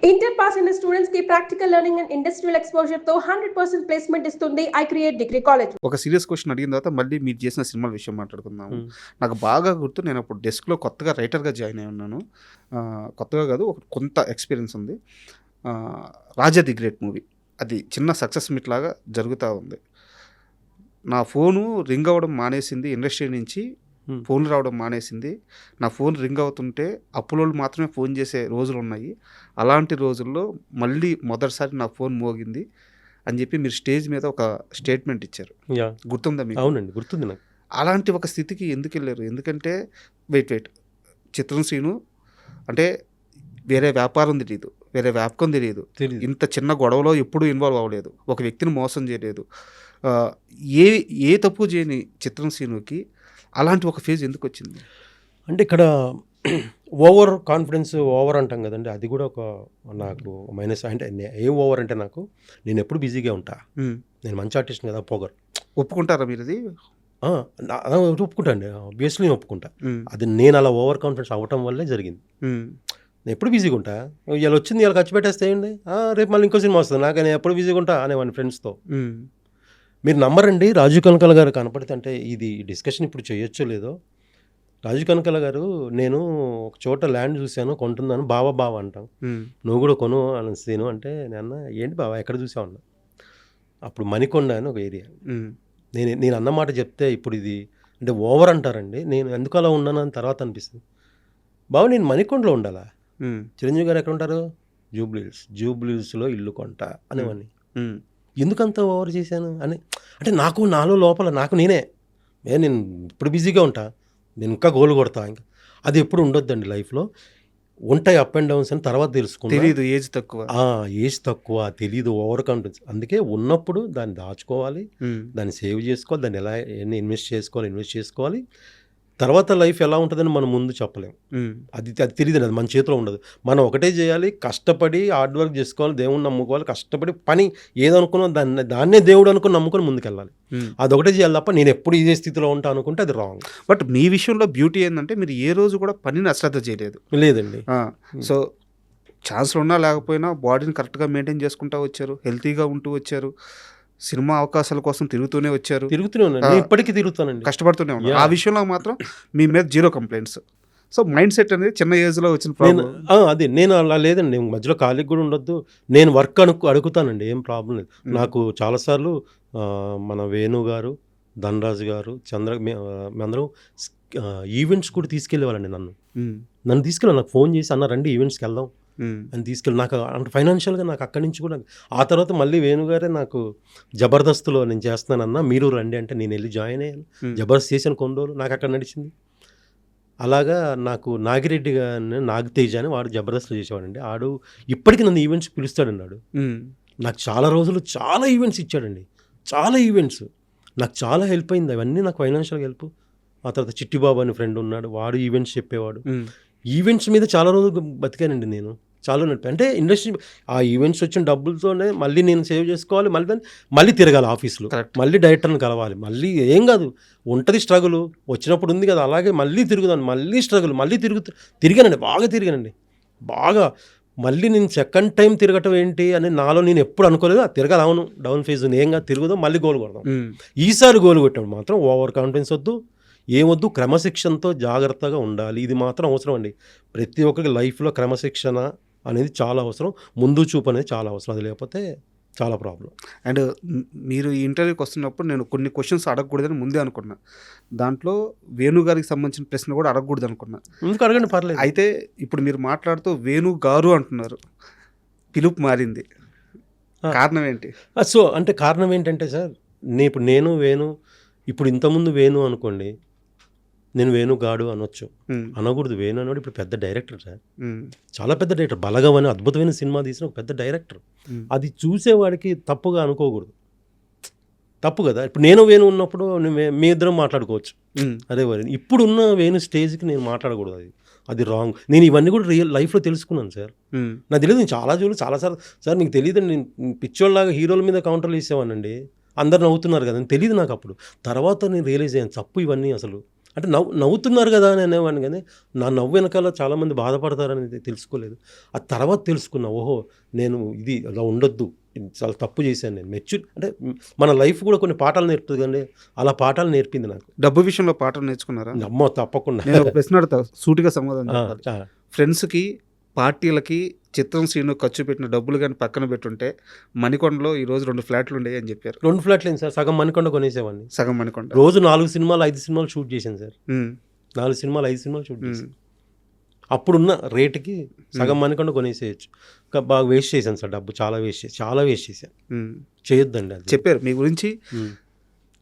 Inter pass అయిన students కి practical learning and industrial exposure తో 100% ప్లేస్మెంట్ ఇస్తుంది ఐ క్రియేట్ డిగ్రీ కాలేజ్. ఒక సీరియస్ క్వశ్చన్ అడిగిన తర్వాత మళ్ళీ మీరు చేసిన సినిమాల విషయం మాట్లాడుకుందాము. నాకు బాగా గుర్తు, నేను అప్పుడు డెస్క్లో కొత్తగా రైటర్గా జాయిన్ అయి ఉన్నాను. కొత్తగా కాదు, ఒక కొంత ఎక్స్పీరియన్స్ ఉంది. రాజా ది గ్రేట్ మూవీ, అది చిన్న సక్సెస్ మీట్ లాగా జరుగుతూ ఉంది. నా ఫోను రింగ్ అవ్వడం మానేసింది, ఇండస్ట్రీ నుంచి ఫోన్ రావడం మానేసింది. నా ఫోన్ రింగ్ అవుతుంటే అప్పులోళ్ళు మాత్రమే ఫోన్ చేసే రోజులు ఉన్నాయి. అలాంటి రోజుల్లో మళ్ళీ మొదటిసారి నా ఫోన్ మోగింది అని చెప్పి మీరు స్టేజ్ మీద ఒక స్టేట్మెంట్ ఇచ్చారు. గుర్తుందా మీకు? అవునండి, గుర్తుంది నాకు. అలాంటి ఒక స్థితికి ఎందుకు వెళ్ళారు? ఎందుకంటే వెయిట్ చిత్రం శ్రీను అంటే వేరే వ్యాపారం తెలియదు, వేరే వ్యాపకం తెలియదు, ఇంత చిన్న గొడవలో ఎప్పుడూ ఇన్వాల్వ్ అవ్వలేదు, ఒక వ్యక్తిని మోసం చేయలేదు, ఏ తప్పు చేయని చిత్రం శ్రీనుకి అలాంటి ఒక ఫేజ్ ఎందుకు వచ్చింది? అంటే ఇక్కడ ఓవర్ కాన్ఫిడెన్స్, ఓవర్ అంటాం కదండి, అది కూడా ఒక నాకు మైనస్. అంటే ఏం ఓవర్ అంటే నాకు, నేను ఎప్పుడు బిజీగా ఉంటా, నేను మంచి ఆర్టిస్ట్ కదా, పొగరు. ఒప్పుకుంటారా మీరు? అది ఒప్పుకుంటా అండి, ఆబ్వియస్లీ నేను ఒప్పుకుంటా. అది నేను అలా ఓవర్ కాన్ఫిడెన్స్ అవ్వటం వల్లే జరిగింది. నేను ఎప్పుడు బిజీగా ఉంటా, ఇలా వచ్చింది ఇలా ఖర్చు పెట్టేస్తేయండి, రేపు మళ్ళీ ఇంకో సినిమా వస్తుంది, నాకు నేను ఎప్పుడు బిజీగా ఉంటా అనేవాడిని ఫ్రెండ్స్తో. మీరు నమ్మరండి, రాజు కనకాల గారు కనపడితే, అంటే ఇది డిస్కషన్ ఇప్పుడు చేయొచ్చో లేదో, రాజు కనకాల గారు, నేను ఒక చోట ల్యాండ్ చూశాను, కొంటున్నాను, బావా అంటాం, నువ్వు కూడా కొను అనేసి అంటే, నేను ఏంటి బావా ఎక్కడ చూసావు అన్న. అప్పుడు మణికొండ అని ఒక ఏరియా. నేను అన్నమాట చెప్తే ఇప్పుడు ఇది అంటే ఓవర్ అంటారండి, నేను ఎందుకు అలా ఉన్నాను అని తర్వాత అనిపిస్తుంది. బావ నేను మణికొండలో ఉండాలా, చిరంజీవి గారు ఎక్కడ ఉంటారు, జూబ్లీహిల్స్లో ఇల్లు కొంట అనేవాడిని. ఎందుకంత ఓవర్ చేశాను అని అంటే నాకు నాలో లోపల నాకు నేను ఇప్పుడు బిజీగా ఉంటా, నేను ఇంకా గోల్ కొడతా, ఇంకా అది ఎప్పుడు ఉండొద్దండి లైఫ్లో. ఉంటాయి అప్ అండ్ డౌన్స్ అని తర్వాత తెలుసుకుంటా. తెలియదు, ఏజ్ తక్కువ తెలియదు, ఓవర్ కాన్ఫిడెన్స్. అందుకే ఉన్నప్పుడు దాన్ని దాచుకోవాలి, దాన్ని సేవ్ చేసుకోవాలి, దాన్ని ఎలా ఇన్వెస్ట్ చేసుకోవాలి. తర్వాత లైఫ్ ఎలా ఉంటుందని మనం ముందు చెప్పలేము. అది తెలియదు, అది మన చేతిలో ఉండదు. మనం ఒకటే చేయాలి, కష్టపడి హార్డ్ వర్క్ చేసుకోవాలి, దేవుడిని నమ్ముకోవాలి, కష్టపడి పని ఏదనుకున్నా దాన్నే దేవుడు అనుకుని నమ్ముకొని ముందుకెళ్ళాలి. అదొకటే చేయాలి తప్ప నేను ఎప్పుడు ఇదే స్థితిలో ఉంటా అనుకుంటే అది రాంగ్. బట్ మీ విషయంలో బ్యూటీ ఏంటంటే మీరు ఏ రోజు కూడా పనిని అశ్రద్ధ చేయలేదు. లేదండి. సో ఛాన్స్లు ఉన్నా లేకపోయినా బాడీని కరెక్ట్గా మెయింటైన్ చేసుకుంటూ వచ్చారు, హెల్తీగా ఉంటూ వచ్చారు, సినిమా అవకాశాల కోసం తిరుగుతూనే ఉన్నాను, ఇప్పటికీ తిరుగుతానండి, కష్టపడుతూనే ఉన్నాను. ఆ విషయంలో మాత్రం మీ మీద 0 కంప్లైంట్స్. సో మైండ్ సెట్ అనేది చిన్న ఏజ్లో వచ్చిన ప్రాబ్లం. అది నేను అలా లేదండి, మధ్యలో ఖాళీకి కూడా ఉండొద్దు, నేను వర్క్ అడుగుతానండి, ఏం ప్రాబ్లం లేదు. నాకు చాలాసార్లు మన వేణు గారు, ధనరాజు గారు, అందరూ ఈవెంట్స్ కూడా తీసుకెళ్ళేవాళ్ళండి. నన్ను తీసుకెళ్ళాను, నాకు ఫోన్ చేసి అన్న రండి ఈవెంట్స్కి వెళ్దాం అని తీసుకెళ్ళి, నాకు అంటే ఫైనాన్షియల్గా నాకు అక్కడి నుంచి కూడా. ఆ తర్వాత మళ్ళీ వేణుగారే నాకు జబర్దస్త్లో నేను చేస్తున్నానన్నా మీరు రండి అంటే నేను వెళ్ళి జాయిన్ అయ్యాను. జబర్దస్త్ చేశాను కొన్ని రోజులు, నాకు అక్కడ నడిచింది. అలాగా నాకు నాగిరెడ్డి గారిని, నాగతేజ అని వాడు జబర్దస్త్లో చేసేవాడండి. ఆడు ఇప్పటికీ నన్ను ఈవెంట్స్ పిలుస్తాడన్నాడు. నాకు చాలా రోజులు చాలా ఈవెంట్స్ ఇచ్చాడండి, చాలా ఈవెంట్స్, నాకు చాలా హెల్ప్ అయింది. అవన్నీ నాకు ఫైనాన్షియల్గా హెల్ప్. ఆ తర్వాత చిట్టిబాబు అని ఫ్రెండ్ ఉన్నాడు, వాడు ఈవెంట్స్ చెప్పేవాడు. ఈవెంట్స్ మీద చాలా రోజులు బతికానండి నేను, చాలా నడిపి. అంటే ఇండస్ట్రీ ఆ ఈవెంట్స్ వచ్చిన డబ్బులతోనే మళ్ళీ నేను సేవ్ చేసుకోవాలి, మళ్ళీ తిరగాలి ఆఫీసులో, మళ్ళీ డైరెక్టర్ని కలవాలి, మళ్ళీ ఏం కాదు ఉంటుంది స్ట్రగుల్, వచ్చినప్పుడు ఉంది కదా, అలాగే మళ్ళీ తిరుగుదాను, మళ్ళీ స్ట్రగుల్, మళ్ళీ తిరిగానండి, బాగా తిరిగానండి, బాగా. మళ్ళీ నేను సెకండ్ టైం తిరగటం ఏంటి అని నాలో నేను ఎప్పుడు అనుకోలేదు. తిరగాలి, అవును డౌన్ ఫేజ్ ఏం కాదు, తిరుగుదాం, మళ్ళీ గోల్ కొడదాం. ఈసారి గోల్ కొట్టాడు మాత్రం ఓవర్ కాన్ఫిడెన్స్ వద్దు, ఏమొద్దు, క్రమశిక్షణతో జాగ్రత్తగా ఉండాలి. ఇది మాత్రం అవసరం అండి, ప్రతి ఒక్కరికి లైఫ్లో క్రమశిక్షణ అనేది చాలా అవసరం, ముందు చూపు అనేది చాలా అవసరం, అది లేకపోతే చాలా ప్రాబ్లం. అండ్ మీరు ఈ ఇంటర్వ్యూకి వస్తున్నప్పుడు నేను కొన్ని క్వశ్చన్స్ అడగకూడదని ముందే అనుకున్నా, దాంట్లో వేణు గారికి సంబంధించిన ప్రశ్న కూడా అడగకూడదు అనుకున్నా. ఎందుకు అడగండి, పర్లేదు. అయితే ఇప్పుడు మీరు మాట్లాడుతూ వేణు గారు అంటున్నారు, పిలుపు మారింది, కారణం ఏంటి? సో అంటే కారణం ఏంటంటే సార్, నేను వేణు, ఇప్పుడు ఇంతకుముందు వేణు అనుకోండి, నేను వేణు గాడు అనొచ్చు, అనకూడదు. వేణు అన్నాడు ఇప్పుడు పెద్ద డైరెక్టర్ సార్, చాలా పెద్ద డైరెక్టర్, బలగం అని అద్భుతమైన సినిమా తీసిన ఒక పెద్ద డైరెక్టర్. అది చూసేవాడికి తప్పుగా అనుకోకూడదు, తప్పు కదా. ఇప్పుడు నేను వేణు ఉన్నప్పుడు మీ ఇద్దరం మాట్లాడుకోవచ్చు, అదే మరి ఇప్పుడున్న వేణు స్టేజ్కి నేను మాట్లాడకూడదు, అది రాంగ్. నేను ఇవన్నీ కూడా రియల్ లైఫ్లో తెలుసుకున్నాను సార్, నాకు తెలియదు. నేను చాలాసార్లు సార్ మీకు తెలియదు, నేను పిచ్చోళ్ళలాగా హీరోల మీద కౌంటర్లు వేసేవానండి, అందరు నవ్వుతున్నారు కదా అని తెలియదు నాకు అప్పుడు. తర్వాత నేను రియలైజ్ అయ్యాను, తప్పు ఇవన్నీ అసలు అంటే నవ్వుతున్నారు కదా అని అనేవాడిని, కానీ నా నవ్వు వెనకాల చాలామంది బాధపడతారని తెలుసుకోలేదు. ఆ తర్వాత తెలుసుకున్నా, ఓహో నేను ఇది అలా ఉండొద్దు, చాలా తప్పు చేశాను నేను. అంటే మన లైఫ్ కూడా కొన్ని పాఠాలు నేర్పుతుంది కండి, అలా పాఠాలు నేర్పింది నాకు. డబ్బు విషయంలో పాఠం నేర్చుకున్నారా? అమ్మో తప్పకుండా. నేను ఒక ప్రశ్న అడుగుతా, సూటిగా సమాధానం చెప్పాలి. ఫ్రెండ్స్కి పార్టీలకి చిత్రం శ్రీను ఖర్చు పెట్టిన డబ్బులు కానీ పక్కన పెట్టుంటే మణికొండలో ఈరోజు 2 ఫ్లాట్లు ఉండేవి అని చెప్పారు. 2 ఫ్లాట్లు ఏంటి సార్, సగం మణికొండ కొనేసేవాడిని. సగం మణికొండ. రోజు 4 సినిమాలు 5 సినిమాలు షూట్ చేశాను సార్. 4 సినిమాలు 5 సినిమాలు షూట్ చేశాను. అప్పుడున్న రేటుకి సగం మణికొండ కొనేసేయచ్చు. బాగా వేస్ట్ చేశాను సార్, డబ్బు చాలా వేస్ట్ చేశాను. చేయొద్దండి అది. చెప్పారు మీ గురించి.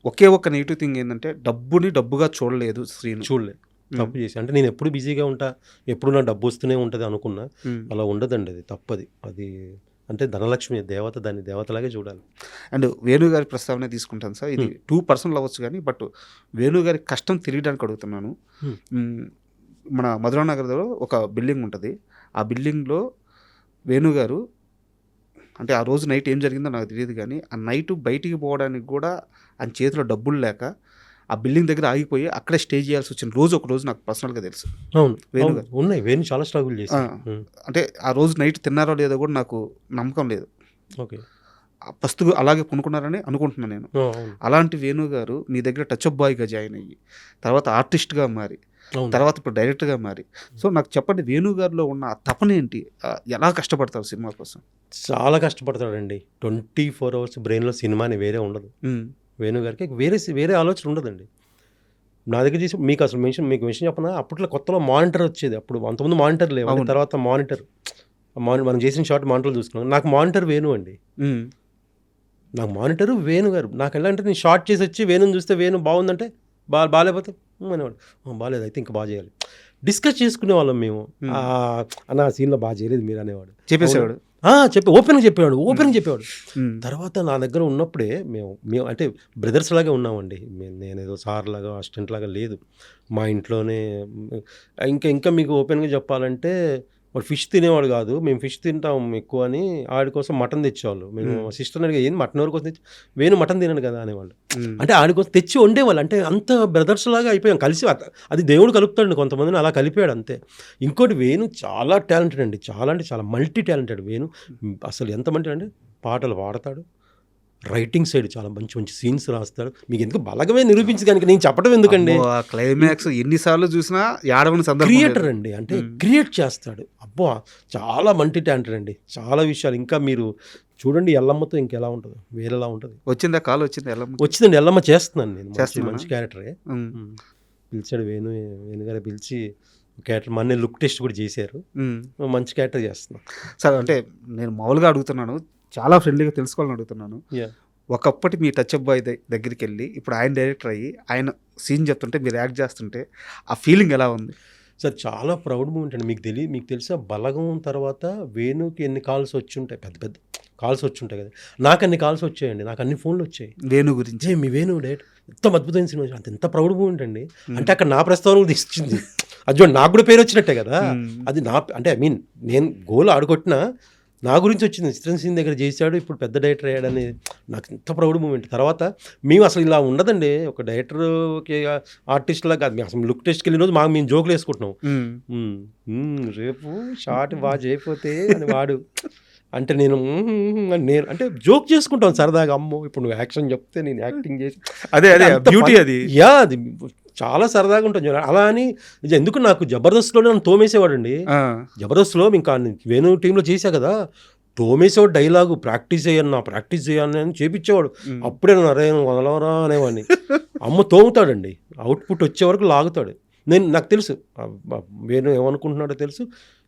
ఒకే ఒక్క నెగిటివ్ థింగ్ ఏంటంటే డబ్బుని డబ్బుగా చూడలేదు శ్రీను. చూడలేదు, తప్పు చేసి. అంటే నేను ఎప్పుడు బిజీగా ఉంటా, ఎప్పుడు నా డబ్బు వస్తూనే ఉంటుంది అనుకున్నా. అలా ఉండదండి, అది తప్పది. అది అంటే ధనలక్ష్మి దేవత, దాన్ని దేవతలాగే చూడాలి. అండ్ వేణుగారి ప్రస్తావన తీసుకుంటాను సార్. ఇది 2% అవ్వచ్చు కానీ, బట్ వేణుగారి కష్టం తెలియడానికి అడుగుతున్నాను. మన మధురానగర్లో ఒక బిల్డింగ్ ఉంటుంది. ఆ బిల్డింగ్లో వేణుగారు అంటే ఆ రోజు నైట్ ఏం జరిగిందో నాకు తెలియదు కానీ, ఆ నైట్ బయటికి పోవడానికి కూడా ఆయన చేతిలో డబ్బులు లేక ఆ బిల్డింగ్ దగ్గర ఆగిపోయి అక్కడే స్టే చేయాల్సి వచ్చిన రోజు ఒక రోజు నాకు పర్సనల్గా తెలుసు. అవును, వేణుగారు ఉన్నాయి. వేణు చాలా స్ట్రగుల్ చేసి, అంటే ఆ రోజు నైట్ తిన్నారో లేదో కూడా నాకు నమ్మకం లేదు. ఓకే, ప్రస్తుతం అలాగే కొనుక్కున్నారని అనుకుంటున్నాను నేను. అలాంటి వేణు గారు మీ దగ్గర టచ్ అప్ బాయ్గా జాయిన్ అయ్యి, తర్వాత ఆర్టిస్ట్గా మారి, తర్వాత ఇప్పుడు డైరెక్టర్గా మారి. సో నాకు చెప్పండి, వేణు గారిలో ఉన్న ఆ తపన ఏంటి? ఎలా కష్టపడతారు సినిమా కోసం? చాలా కష్టపడతాడండి. 24 hours బ్రెయిన్లో సినిమాని వేరే ఉండదు. వేణుగారికి వేరే ఆలోచన ఉండదండి. నా దగ్గర చేసి మీకు అసలు మీకు విషయం చెప్పనా, అప్పట్లో కొత్తలో మానిటర్ వచ్చేది. అప్పుడు అంతకుముందు మానిటర్ లేవు, తర్వాత మానిటర్ మనం చేసిన షార్ట్ మానిటర్లు చూసుకున్నాం. నాకు మానిటర్ వేణు అండి. నాకు మానిటరు వేణుగారు. నాకు ఎలా అంటే, నేను షార్ట్ చేసి వచ్చి వేణుని చూస్తే వేణు బాగుందంటే బాగాలేకపోతే అనేవాడు, బాగాలేదు అయితే ఇంకా బాగా చేయాలి. డిస్కస్ చేసుకునే వాళ్ళం మేము. నా సీన్లో బాగా చేయలేదు మీరు అనేవాడు, చెప్పేసేవాడు. ఓపెన్గా చెప్పేవాడు. తర్వాత నా దగ్గర ఉన్నప్పుడే మేము అంటే బ్రదర్స్ లాగా ఉన్నామండి. నేనేదో సార్ లాగా అసిస్టెంట్ లాగా లేదు. మా ఇంట్లోనే ఇంకా మీకు ఓపెన్గా చెప్పాలంటే, వాడు ఫిష్ తినేవాడు కాదు, మేము ఫిష్ తింటాం ఎక్కువ అని ఆడి కోసం మటన్ తెచ్చేవాళ్ళు. మేము సిస్టర్ అడిగా, ఏంది మటన్ ఎవరి కోసం తెచ్చి, వేణు మటన్ తినడు కదా అనేవాళ్ళు. అంటే ఆడి కోసం తెచ్చి వండేవాళ్ళు. అంటే అంత బ్రదర్స్ లాగా అయిపోయాం కలిసి. అది దేవుడు కలుపుతాడు కొంతమందిని, అలా కలిపాడు అంతే. ఇంకోటి, వేణు చాలా టాలెంటెడ్ అండి, చాలా అంటే చాలా మల్టీ టాలెంటెడ్ వేణు. అసలు ఎంత మల్టీ అంటే, పాటలు పాడతాడు, రైటింగ్ సైడ్ చాలా మంచి సీన్స్ రాస్తాడు. మీకు ఎందుకు బలగమే నిరూపించి కనుక నేను చెప్పడం ఎందుకండి, క్లైమాక్స్ ఎన్నిసార్లు చూసినా యాడవని సందర్భం. క్రియేటర్ అండి, అంటే క్రియేట్ చేస్తాడు. అబ్బో చాలా మల్టీ టాలెంటెడ్ అండి, చాలా విషయాలు. ఇంకా మీరు చూడండి, ఎల్లమ్మతో ఇంకెలా ఉంటుంది, వేరేలా ఉంటుంది. వచ్చిందా కాల్? వచ్చిందండి, ఎల్లమ్మ చేస్తున్నాను నేను. మంచి క్యారెక్టరే పిలిచాడు వేణుగారు, పిలిచి క్యారెక్టర్ మన లుక్ టెస్ట్ కూడా చేశారు. మంచి క్యారెక్టర్ చేస్తున్నాను సార్. అంటే నేను మామూలుగా అడుగుతున్నాను, చాలా ఫ్రెండ్లీగా తెలుసుకోవాలని అడుగుతున్నాను. ఒకప్పటి మీ టచ్ అప్ బాయ్ దగ్గరికి వెళ్ళి ఇప్పుడు ఆయన డైరెక్టర్ అయ్యి ఆయన సీన్ చెప్తుంటే మీరు యాక్ట్ చేస్తుంటే ఆ ఫీలింగ్ ఎలా ఉంది సార్? చాలా ప్రౌడ్ మూమెంట్ అండి. మీకు తెలుసా, బలగం తర్వాత వేణుకి ఎన్ని కాల్స్ వచ్చి ఉంటాయి, పెద్ద కాల్స్ వచ్చి ఉంటాయి కదా. నాకు అన్ని కాల్స్ వచ్చాయండి, నాకు అన్ని ఫోన్లు వచ్చాయి వేణు గురించి. మీ వేణు డైరెక్ట్ ఎంత అద్భుతమైన సినిమా, అంత ఎంత ప్రౌడ్ మూమెంట్ అండి. అంటే అక్కడ నా ప్రస్తావన కూడా ఇచ్చింది. అది చూడండి, నాకు కూడా పేరు వచ్చినట్టే కదా. అది నా అంటే నేను గోల్ ఆడుకొట్టినా నా గురించి వచ్చింది. చిత్రం సీన్ దగ్గర చేశాడు, ఇప్పుడు పెద్ద డైరెక్టర్ అయ్యాడని నాకు ఎంత ప్రౌడ్ మూమెంట్. తర్వాత మేము అసలు ఇలా ఉండదండి, ఒక డైరెక్టర్కి ఆర్టిస్ట్ లాగా కాదు. మేము అసలు లుక్ టెస్ట్కి వెళ్ళిన రోజు మేము జోకులు వేసుకుంటున్నాం. రేపు షార్ట్ బాగా చేయకపోతే అని వాడు అంటే, నేను అంటే జోక్ చేసుకుంటాను సరదాగా. అమ్మో ఇప్పుడు నువ్వు యాక్షన్ చెప్తే నేను యాక్టింగ్ చేసి, అదే బ్యూటీ అది. అది చాలా సరదాగా ఉంటుంది. అలా అని ఎందుకు నాకు జబర్దస్త్లోనే నన్ను తోమేసేవాడండి. జబర్దస్త్లో ఇంకా వేణు టీంలో చేశా కదా, తోమేసేవాడు. డైలాగు ప్రాక్టీస్ చేయాలని అని చేపించేవాడు. అప్పుడే నన్ను అరే వదలవరా అనేవాడిని. అమ్మ తోముతాడండి, అవుట్పుట్ వచ్చే వరకు లాగుతాడు. నాకు తెలుసు వేణు ఏమనుకుంటున్నాడో తెలుసు,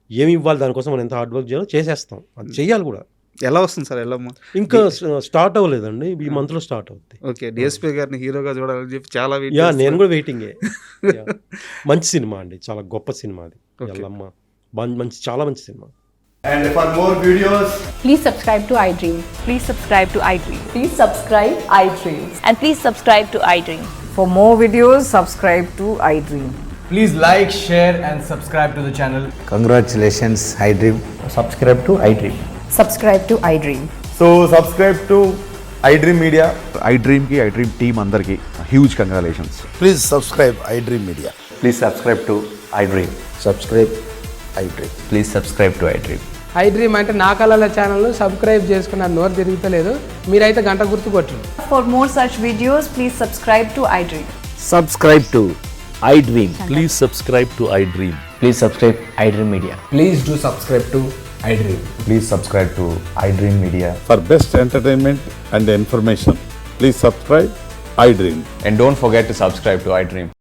ఏమి ఇవ్వాలి దానికోసం మనం ఎంత హార్డ్ వర్క్ చేయాలో చేసేస్తాం. అది చెయ్యాలి కూడా. ఎలా వస్తుంది సార్ ఎల్లమ్మ? ఇంకా స్టార్ట్ అవ్వలేదండి, ఈ మంత్లో స్టార్ట్ అవుతుంది. ఓకే, డిఎస్పీ గారిని హీరోగా చూడాలని చెప్పి చాలా నేను కూడా వెయిటింగే. మంచి సినిమా అండి, చాలా గొప్ప సినిమా అది ఎల్లమ్మ. చాలా మంచి cinema. And for more videos, please subscribe to iDream. Please subscribe to iDream. Please subscribe iDream. And please subscribe to iDream. For more videos, subscribe to iDream. please like, share and subscribe to the channel. Congratulations, iDream. Subscribe to iDream. Subscribe to iDream. So subscribe to iDream Media, iDream team అందరికి huge congratulations. Please subscribe iDream Media. Please subscribe to iDream. Subscribe iDream. Please subscribe to iDream. iDream అంటే నా కళల ఛానల్ను subscribe చేసుకున్న నోరు తిరుగుతలేదు, మీరైతే గంట గుర్తు కొట్టండి. For more such videos, please subscribe to iDream. Subscribe to iDream. Please subscribe to iDream. Please subscribe iDream Media. Please do subscribe to iDream. Please subscribe to iDream Media. For best entertainment and information, please subscribe iDream. And don't forget to subscribe to iDream.